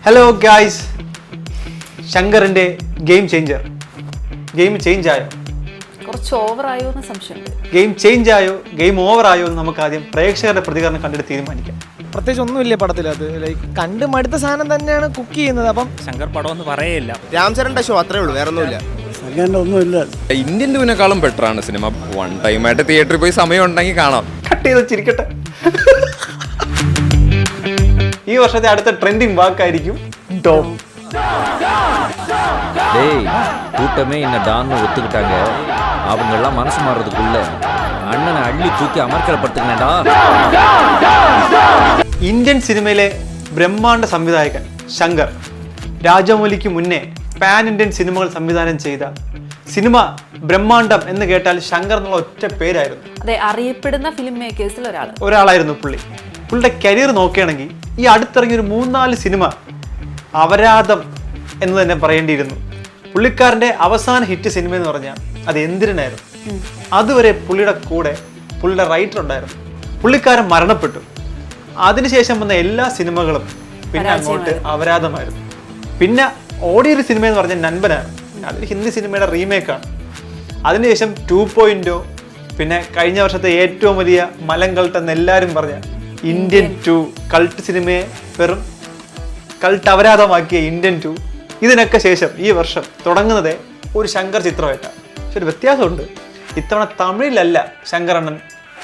Hello guys, ശങ്കറിന്റെ game changer. Game change ആയോ? കുറച്ച് ഓവറായോ എന്ന് സംശയമുണ്ട്. ഗെയിം ചേഞ്ച് ആയോ, ഗെയിം ഓവർ ആയോ എന്ന് നമുക്ക് ആദ്യം പ്രേക്ഷകരുടെ പ്രതികരണം കണ്ടിട്ട് തീരുമാനിക്കാം. പ്രത്യേകിച്ച് ഒന്നുമില്ല പടത്തിൽ. അത് ലൈക്ക് കണ്ട് മടുത്ത സാധനം തന്നെയാണ് കുക്ക് ചെയ്യുന്നത്. അപ്പം ശങ്കർ പടം എന്ന് പറയേയില്ല. രാംചരന്റെ ഷോ അത്രേ ഉള്ളൂ, വേറെ ഒന്നുമില്ല. ഒന്നുമില്ല. ഇന്ത്യൻ ടൂവിനേക്കാളും ബെറ്റർ ആണ് സിനിമ. വൺ ടൈം ആയിട്ട് തിയേറ്ററിൽ പോയി സമയം ഉണ്ടെങ്കിൽ കാണാം. കട്ട് ചെയ്ത് ചിരിക്കട്ടെ. ഈ വർഷത്തെ അടുത്ത ട്രെൻഡിങ് വാക്കായിരിക്കും ഡോം. டேய் கூட்டமே என்ன டான்னு ஒத்துக்கிட்டாங்க. அவங்க எல்லாம் மனசு மாறுறதுக்குள்ள அண்ணனை அள்ளி தூக்கி அமர்க்கலப்படுத்துங்கடா. ഇന്ത്യൻ സിനിമയിലെ ബ്രഹ്മാണ്ഡ സംവിധായകൻ ശങ്കർ രാജമൗലിക്ക് മുന്നേ പാൻ ഇന്ത്യൻ സിനിമകൾ സംവിധാനം ചെയ്ത സിനിമ ബ്രഹ്മാണ്ഡം എന്ന് കേട്ടാൽ ശങ്കർ എന്നുള്ള ഒറ്റ പേരായിരുന്നു. അതെ, അറിയപ്പെടുന്ന ഫിലിം മേക്കേഴ്സിൽ ഒരാളായിരുന്നു പുള്ളിയുടെ കരിയർ നോക്കുകയാണെങ്കിൽ ഈ അടുത്തിറങ്ങിയ ഒരു 3-4 സിനിമ അപരാധം എന്ന് തന്നെ പറയേണ്ടിയിരുന്നു. പുള്ളിക്കാരൻ്റെ അവസാന ഹിറ്റ് സിനിമ എന്ന് പറഞ്ഞാൽ അത് എന്തിനായിരുന്നു. അതുവരെ പുള്ളിയുടെ കൂടെ പുള്ളിയുടെ റൈറ്റർ ഉണ്ടായിരുന്നു. പുള്ളിക്കാരൻ മരണപ്പെട്ടു. അതിനുശേഷം വന്ന എല്ലാ സിനിമകളും പിന്നെ അങ്ങോട്ട് അപരാധമായിരുന്നു. പിന്നെ ഓടിയൊരു സിനിമ എന്ന് പറഞ്ഞാൽ നൻപനാണ്. അതൊരു ഹിന്ദി സിനിമയുടെ റീമേക്കാണ്. അതിനുശേഷം 2.0, പിന്നെ കഴിഞ്ഞ വർഷത്തെ ഏറ്റവും വലിയ മലം കൾട്ട് എന്ന് എല്ലാവരും പറഞ്ഞ ഇന്ത്യൻ 2 കൾട്ട് സിനിമയെ വെറും കൾട്ട് അപരാധമാക്കിയ ഇന്ത്യൻ 2. ഇതിനൊക്കെ ശേഷം ഈ വർഷം തുടങ്ങുന്നത് ഒരു ശങ്കർ ചിത്രമായിട്ടാണ്. പക്ഷെ ഒരു വ്യത്യാസമുണ്ട്. ഇത്തവണ തമിഴിലല്ല ശങ്കർ അണ്ണൻ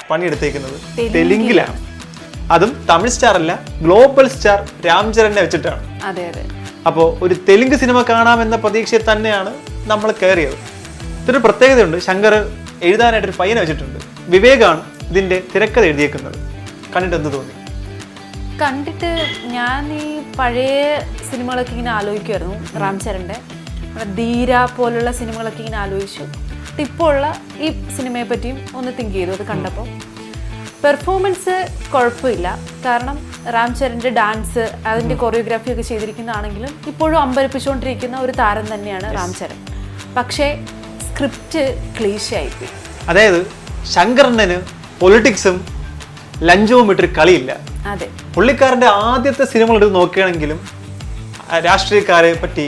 പണിയെടുത്തേക്കുന്നത്, തെലുങ്കിലാണ്. അതും തമിഴ് സ്റ്റാർ അല്ല, ഗ്ലോബൽ സ്റ്റാർ രാംചരനെ വെച്ചിട്ടാണ്. അപ്പോൾ ഒരു തെലുങ്ക് സിനിമ കാണാമെന്ന പ്രതീക്ഷയിൽ തന്നെയാണ് നമ്മൾ കയറിയത്. ഇതൊരു പ്രത്യേകതയുണ്ട്. ശങ്കർ എഴുതാനായിട്ടൊരു പയ്യനെ വെച്ചിട്ടുണ്ട്. വിവേകാണ് ഇതിൻ്റെ തിരക്കഥ എഴുതിയേക്കുന്നത്. കണ്ടിട്ട് എന്ത് തോന്നി? കണ്ടിട്ട് ഞാൻ ഈ പഴയ സിനിമകളൊക്കെ ഇങ്ങനെ ആലോചിക്കുമായിരുന്നു. രാംചരൻ്റെ ധീര പോലുള്ള സിനിമകളൊക്കെ ഇങ്ങനെ ആലോചിച്ചു. ഇപ്പോൾ ഉള്ള ഈ സിനിമയെ പറ്റിയും ഒന്ന് തിങ്ക് ചെയ്തു. അത് കണ്ടപ്പോൾ പെർഫോമൻസ് കുഴപ്പമില്ല. കാരണം രാംചരൻ്റെ ഡാൻസ്, അതിൻ്റെ കൊറിയോഗ്രാഫി ഒക്കെ ചെയ്തിരിക്കുന്നതാണെങ്കിലും ഇപ്പോഴും അമ്പരപ്പിച്ചുകൊണ്ടിരിക്കുന്ന ഒരു താരം തന്നെയാണ് രാംചരൻ. പക്ഷേ സ്ക്രിപ്റ്റ് ക്ലീശയായിപ്പോയി. അതായത് ശങ്കരണ്ണന് പൊളിറ്റിക്സും ലഞ്ചവും ഇട്ടൊരു കളിയില്ല. അതെ, പുള്ളിക്കാരൻ്റെ ആദ്യത്തെ സിനിമകൾ എടുത്ത് നോക്കുകയാണെങ്കിലും രാഷ്ട്രീയക്കാരെ പറ്റി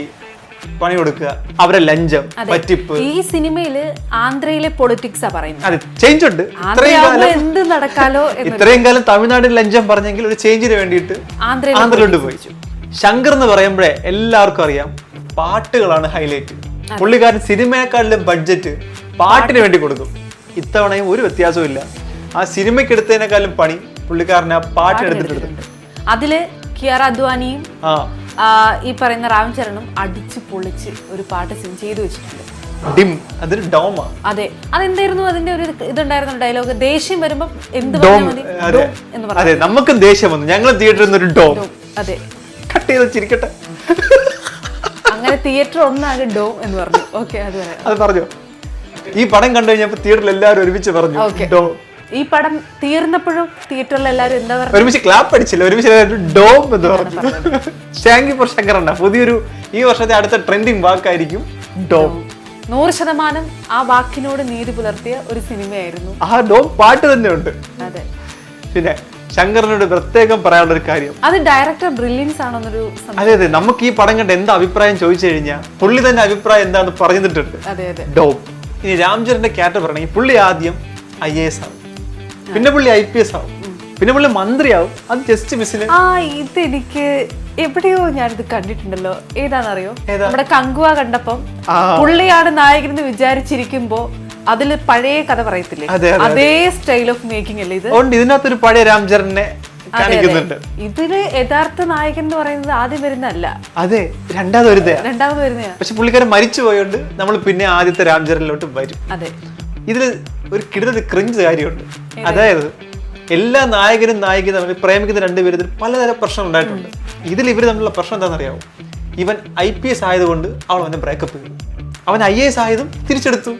പണി കൊടുക്കുക, അവരെ ലഞ്ചം, പറ്റിപ്പ്. ഈ സിനിമയില് ആന്ധ്രയിലെ പൊളിറ്റിക്സാ പറയുന്നത്. അതെ, ചേഞ്ച് ഉണ്ട്. എന്ത് നടക്കാലോ. ഇത്രയും കാലം തമിഴ്നാട്ടിൽ ലഞ്ചം പറഞ്ഞെങ്കിൽ ഒരു ചേഞ്ചിന് വേണ്ടിയിട്ട് ആന്ധ്രയിലോട്ട് പോയി. ശങ്കർ എന്ന് പറയുമ്പോഴേ എല്ലാവർക്കും അറിയാം പാട്ടുകളാണ് ഹൈലൈറ്റ്. പുള്ളിക്കാരൻ സിനിമയെക്കാളിലും ബഡ്ജറ്റ് പാട്ടിന് വേണ്ടി കൊടുക്കും. ഇത്തവണയും ഒരു വ്യത്യാസവും ഇല്ല. ആ സിനിമയ്ക്ക് എടുത്തതിനേക്കാളും പണി പുള്ളിക്കാരൻ ആ പാട്ടിനെടുത്തിട്ടുണ്ട്. അതില് കിയാറ അദ്വാനിയും ഈ പറയുന്ന രാംചരനും അടിച്ചു പൊളിച്ച് ഒരു പാട്ട് ചെയ്തു വെച്ചിട്ടുണ്ട്. ഡിം, അതൊരു ഡോമാ. അതെ, അതെന്തായിരുന്നു അതിന്റെ ഒരു ഇതുണ്ടായിരുന്ന ഡയലോഗ്? ദേഷ്യം വരുമ്പോ എന്ത് പറഞ്ഞാൽ മതി എന്ന് പറഞ്ഞു. അതെ, നമുക്കും ദേഷ്യം വന്നു. ഞങ്ങൾ തിയേറ്ററിൽ നിന്ന് ഒരു ഡോം. അതെ, കട്ട് ചെയ്ത് ചിരിക്കട്ടെ. അങ്ങനെ തിയേറ്റർ ഒന്നാകെ ഡോം എന്ന് പറഞ്ഞു. ഓക്കെ, അത് പറഞ്ഞു. ഈ പടം കണ്ടു കഴിഞ്ഞപ്പോ തിയേറ്ററിൽ എല്ലാവരും ഒരുമിച്ച് പറഞ്ഞു ഡോം. ഈ പടം തീർന്നപ്പോഴും തിയേറ്ററിൽ എല്ലാവരും എന്താ പറഞ്ഞു? ഒരുമിച്ച് ക്ലാപ്പ് അടിച്ചില്ല, ഒരുമിച്ച് ഡോം എന്ന് പറഞ്ഞു. താങ്ക് യു ഫോർ ശങ്കർ അണ്ണ. പുതിയൊരു ഈ വർഷത്തെ അടുത്ത ട്രെൻഡിങ് വാക്കായിരിക്കും ഡോം. 100% ആ വാക്കിനോട് നീതി പുലർത്തിയ ഒരു സിനിമയായിരുന്നു. ആ ഡോം പാട്ട് തന്നെ ഉണ്ട്. അതെ, പിന്നെ ശങ്കറിനോട് പ്രത്യേകം പറയാനുള്ള ഒരു കാര്യം, അത് ഡയറക്ടർ ബ്രില്യൻസ് ആണെന്നൊരു. അതെ, നമുക്ക് ഈ പടം കണ്ട് എന്താ അഭിപ്രായം ചോദിച്ചു കഴിഞ്ഞാൽ പുള്ളി തന്നെ അഭിപ്രായം എന്താന്ന് പറഞ്ഞിട്ടുണ്ട്. ഡോം. ഇനി രാംചരന്റെ ക്യാരക്ടർ പറയണമെങ്കിൽ പുള്ളി ആദ്യം IAS ആവും, പിന്നെ പുള്ളി IPS ആവും, പിന്നെ പുള്ളി മന്ത്രിയാവും. അത് ജസ്റ്റ് മിസ്സിന്. ഇതെനിക്ക് എവിടെയോ ഞാനിത് കണ്ടിട്ടുണ്ടല്ലോ. ഏതാണെന്നറിയോ? നമ്മുടെ കങ്കുവ കണ്ടപ്പം പുള്ളിയാണ് നായകൻ എന്ന് വിചാരിച്ചിരിക്കുമ്പോ അതില് പഴയ കഥ പറയത്തില്ലേ, അതേ സ്റ്റൈൽ ഓഫ് മേക്കിംഗ് അല്ലേ ഇത്? ഇതിനകത്തൊരു പഴയ രാംചരനെ കാണിക്കുന്നുണ്ട്. ഇതില് യഥാർത്ഥ നായകൻ എന്ന് പറയുന്നത് ആദ്യം വരുന്നതല്ല. അതെ, രണ്ടാമത് വരുന്നതാ. പക്ഷെ പുള്ളിക്കാരൻ മരിച്ചു പോയോണ്ട് നമ്മൾ പിന്നെ ആദ്യത്തെ രാംചരനിലോട്ട് വരും. അതെ, ഇതിൽ ഒരു കിടുന്ന ക്രിഞ്ച് കാര്യമുണ്ട്. അതായത് എല്ലാ നായകനും നായികയും തമ്മിൽ പ്രേമിക്കുന്ന രണ്ടുപേരും പലതരം പ്രശ്നം ഉണ്ടായിട്ടുണ്ട്. ഇതിൽ ഇവർ തമ്മിലുള്ള പ്രശ്നം എന്താണെന്നറിയാമോ? ഇവൻ IPS ആയതുകൊണ്ട് അവൾ അവനെ ബ്രേക്കപ്പ് ചെയ്തു. അവൻ IAS ആയതും തിരിച്ചെടുത്തു.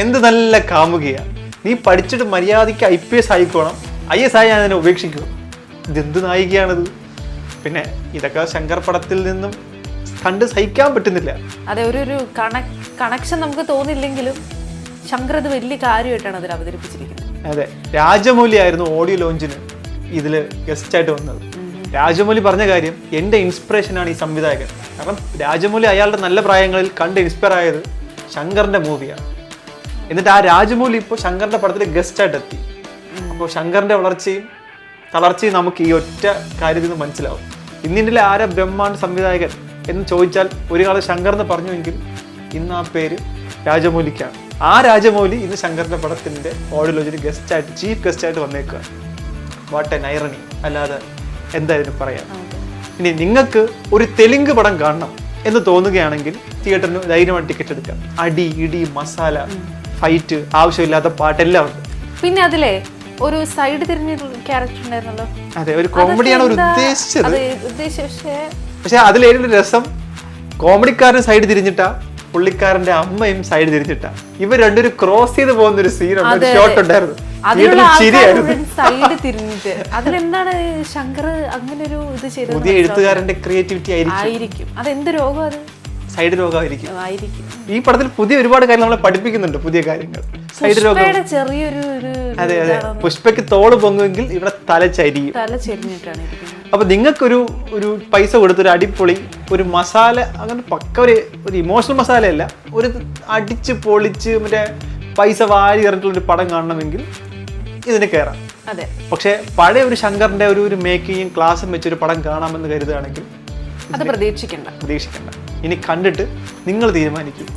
എന്ത് നല്ല കാമുകയാ. നീ പഠിച്ചിട്ട് മര്യാദയ്ക്ക് IPS ആയിക്കോണം, IAS ആയി ഞാൻ അതിനെ ഉപേക്ഷിക്കൂ. ഇതെന്ത് നായികയാണിത്? പിന്നെ ഇതൊക്കെ ശങ്കർ പടത്തിൽ നിന്നും കണ്ട് സഹിക്കാൻ പറ്റുന്നില്ല. അതെ, ഒരു കണക്ഷൻ നമുക്ക് തോന്നില്ലെങ്കിലും ശങ്കർ അത് വലിയ കാര്യമായിട്ടാണ് അതിൽ അവതരിപ്പിച്ചിരിക്കുന്നത്. അതെ, രാജമൗലി ആയിരുന്നു ഓഡിയോ ലോഞ്ചിന് ഇതില് ഗസ്റ്റ് ആയിട്ട് വന്നത്. രാജമൗലി പറഞ്ഞ കാര്യം എൻ്റെ ഇൻസ്പിറേഷനാണ് ഈ സംവിധായകൻ. കാരണം രാജമൗലി അയാളുടെ നല്ല പ്രായങ്ങളിൽ കണ്ട് ഇൻസ്പയർ ആയത് ശങ്കറിൻ്റെ മൂവിയാണ്. എന്നിട്ട് ആ രാജമൗലി ഇപ്പോൾ ശങ്കറിൻ്റെ പടത്തിൽ ഗസ്റ്റായിട്ട് എത്തി. അപ്പോൾ ശങ്കറിൻ്റെ വളർച്ചയും തളർച്ചയും നമുക്ക് ഈ ഒറ്റ കാര്യത്തിൽ നിന്ന് മനസ്സിലാവും. ഇന്നിൻ്റെ ആരാ ബ്രഹ്മാണ്ഡ സംവിധായകൻ എന്ന് ചോദിച്ചാൽ ഒരു കാലം ശങ്കറിന് പറഞ്ഞുവെങ്കിൽ ഇന്ന് ആ പേര് രാജമൗലിക്കാണ്. ആ രാജമൗലി ഇന്ന് ശങ്കറിൻ്റെ പടത്തിൻ്റെ ഓഡിയോ ലോഞ്ചിന് ഗസ്റ്റായിട്ട് ചീഫ് ഗസ്റ്റായിട്ട് വന്നേക്കുക. വാട്ട് എൻ ഐറണി, അല്ലാതെ എന്തായാലും പറയാം. ഇനി നിങ്ങൾക്ക് ഒരു തെലുങ്ക് പടം കാണണം എന്ന് തോന്നുകയാണെങ്കിൽ തിയേറ്ററിന് ധൈര്യമായിട്ട് ടിക്കറ്റ് എടുക്കാം. അടി ഇടി മസാല ഫൈറ്റ് ആവശ്യമില്ലാത്ത പാട്ടെല്ലാം ഉണ്ട്. പിന്നെ അതിലെ ഒരു സൈഡ് തിരിഞ്ഞ ക്യാരക്ടർ ഉണ്ടായിരുന്നല്ലോ. അതെ, ഒരു കോമഡിയാണ് ഒരു ഉദ്ദേശിച്ചത്. പക്ഷെ അതിലേറ്റവും രസം കോമഡിക്കാരൻ സൈഡ് തിരിഞ്ഞിട്ടാ പുള്ളിക്കാരന്റെ അമ്മയും സൈഡ് തിരിഞ്ഞിട്ടാ. ഇവർ രണ്ടുപേരും ക്രോസ് ചെയ്ത് പോകുന്ന ഒരു സീനുണ്ട്, ഒരു ഷോട്ട് ഉണ്ടായിരുന്നു. സൈഡ് തിരിഞ്ഞിട്ട് അതിലെന്താണ് ശങ്കർ അങ്ങനെ ഒരു ഇത് ചെയ്തത്? പുതിയ എഴുത്തുകാരന്റെ ക്രിയേറ്റിവിറ്റി ആയിരിക്കും. അതെന്ത് രോഗം? അത് സൈഡ് രോഗമായിരിക്കും. ഈ പടത്തിൽ പുതിയ ഒരുപാട് കാര്യങ്ങൾ നമ്മളെ പഠിപ്പിക്കുന്നുണ്ട്, പുതിയ കാര്യങ്ങൾ. സൈഡ് രോഗം ചെറിയൊരു. അതെ അതെ, പുഷ്പയ്ക്ക് തോള് പൊങ്ങുമെങ്കിൽ ഇവിടെ തല ചരിയും. തല ചെരിഞ്ഞിട്ടാണ് ഇരിക്കുന്നത്. അപ്പൊ നിങ്ങൾക്കൊരു ഒരു പൈസ കൊടുത്തൊരു അടിപൊളി ഒരു മസാല, അങ്ങനെ പക്ക ഒരു ഇമോഷണൽ മസാലയല്ല, ഒരു അടിച്ച് പൊളിച്ച് മറ്റേ പൈസ വാരി ഇറങ്ങിയിട്ടുള്ളൊരു പടം കാണണമെങ്കിൽ ഇതിന് കയറാം. അതെ. പക്ഷെ പഴയ ഒരു ശങ്കറിന്റെ ഒരു മേക്കിങ്ങും ക്ലാസ്സും വെച്ചൊരു പടം കാണാമെന്ന് കരുതുകയാണെങ്കിൽ അത് പ്രതീക്ഷിക്കണ്ട. ഇനി കണ്ടിട്ട് നിങ്ങൾ തീരുമാനിക്കും